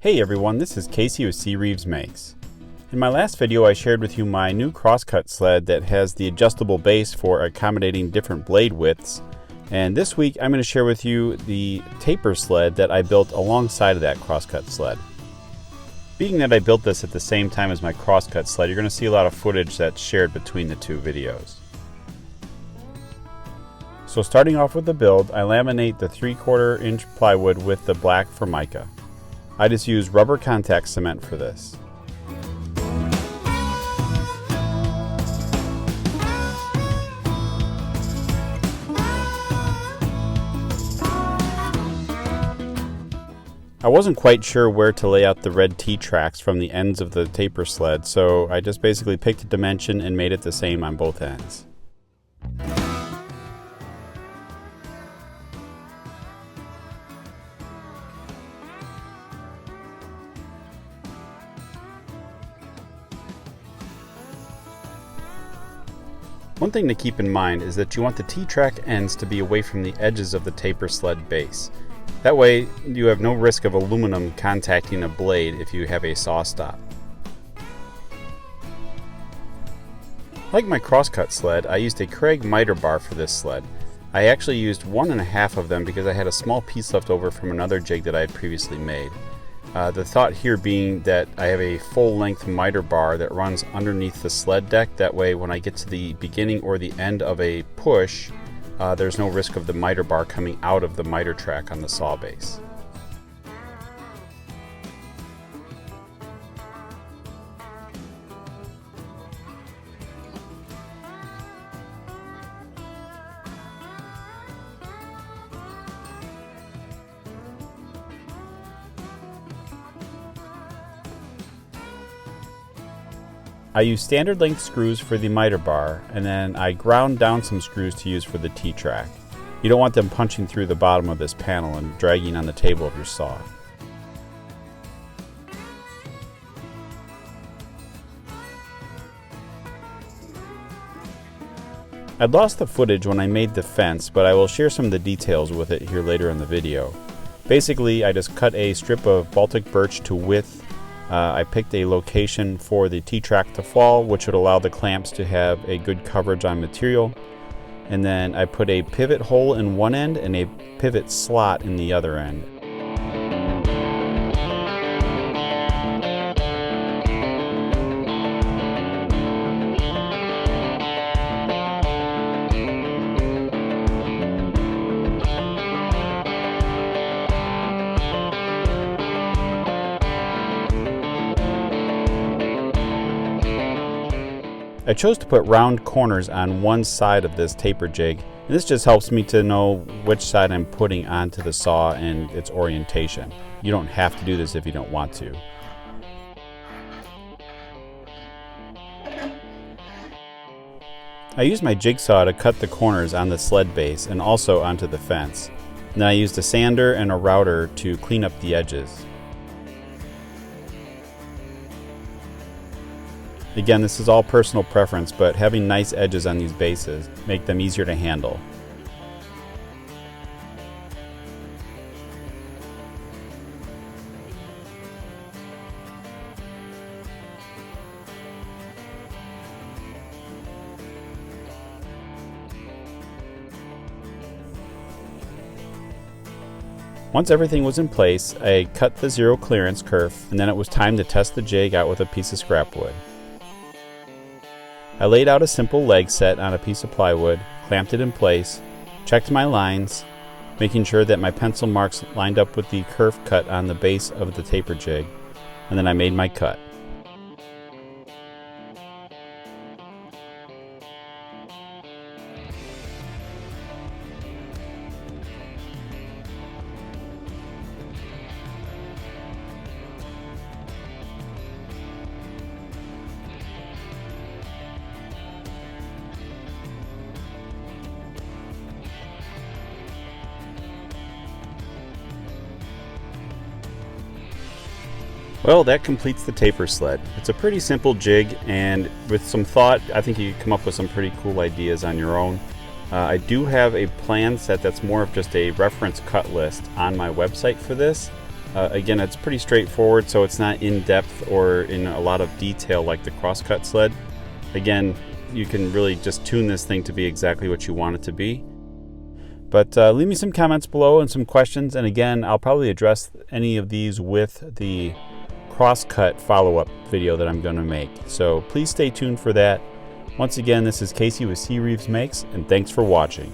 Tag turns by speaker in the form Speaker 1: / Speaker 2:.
Speaker 1: Hey everyone, this is Casey with CReeves Makes. In my last video I shared with you my new crosscut sled that has the adjustable base for accommodating different blade widths, and this week I'm going to share with you the taper sled that I built alongside of that crosscut sled. Being that I built this at the same time as my crosscut sled, you're going to see a lot of footage that's shared between the two videos. So starting off with the build, I laminate the 3/4 inch plywood with the black Formica. I just use rubber contact cement for this. I wasn't quite sure where to lay out the red T-tracks from the ends of the taper sled, so I just basically picked a dimension and made it the same on both ends. One thing to keep in mind is that you want the T-track ends to be away from the edges of the taper sled base. That way you have no risk of aluminum contacting a blade if you have a saw stop. Like my crosscut sled, I used a Kerf miter bar for this sled. I actually used 1.5 of them because I had a small piece left over from another jig that I had previously made. The thought here being that I have a full-length miter bar that runs underneath the sled deck. That way when I get to the beginning or the end of a push, there's no risk of the miter bar coming out of the miter track on the saw base. I use standard length screws for the miter bar, and then I ground down some screws to use for the T-track. You don't want them punching through the bottom of this panel and dragging on the table of your saw. I'd lost the footage when I made the fence, but I will share some of the details with it here later in the video. Basically, I just cut a strip of Baltic birch to width. I picked a location for the T-track to fall, which would allow the clamps to have a good coverage on material. And then I put a pivot hole in one end and a pivot slot in the other end. I chose to put round corners on one side of this taper jig, and this just helps me to know which side I'm putting onto the saw and its orientation. You don't have to do this if you don't want to. I used my jigsaw to cut the corners on the sled base and also onto the fence. And then I used a sander and a router to clean up the edges. Again, this is all personal preference, but having nice edges on these bases make them easier to handle. Once everything was in place, I cut the zero clearance kerf, and then it was time to test the jig out with a piece of scrap wood. I laid out a simple leg set on a piece of plywood, clamped it in place, checked my lines, making sure that my pencil marks lined up with the Kerf Cut on the base of the taper jig, and then I made my cut. Well, that completes the taper sled. It's a pretty simple jig, and with some thought, I think you can come up with some pretty cool ideas on your own. I do have a plan set that's more of just a reference cut list on my website for this. Again, it's pretty straightforward, so it's not in depth or in a lot of detail like the crosscut sled. Again, you can really just tune this thing to be exactly what you want it to be. But leave me some comments below and some questions, and again, I'll probably address any of these with the crosscut follow-up video that I'm going to make. So please stay tuned for that. Once again, this is Casey with CReeves Makes, and thanks for watching.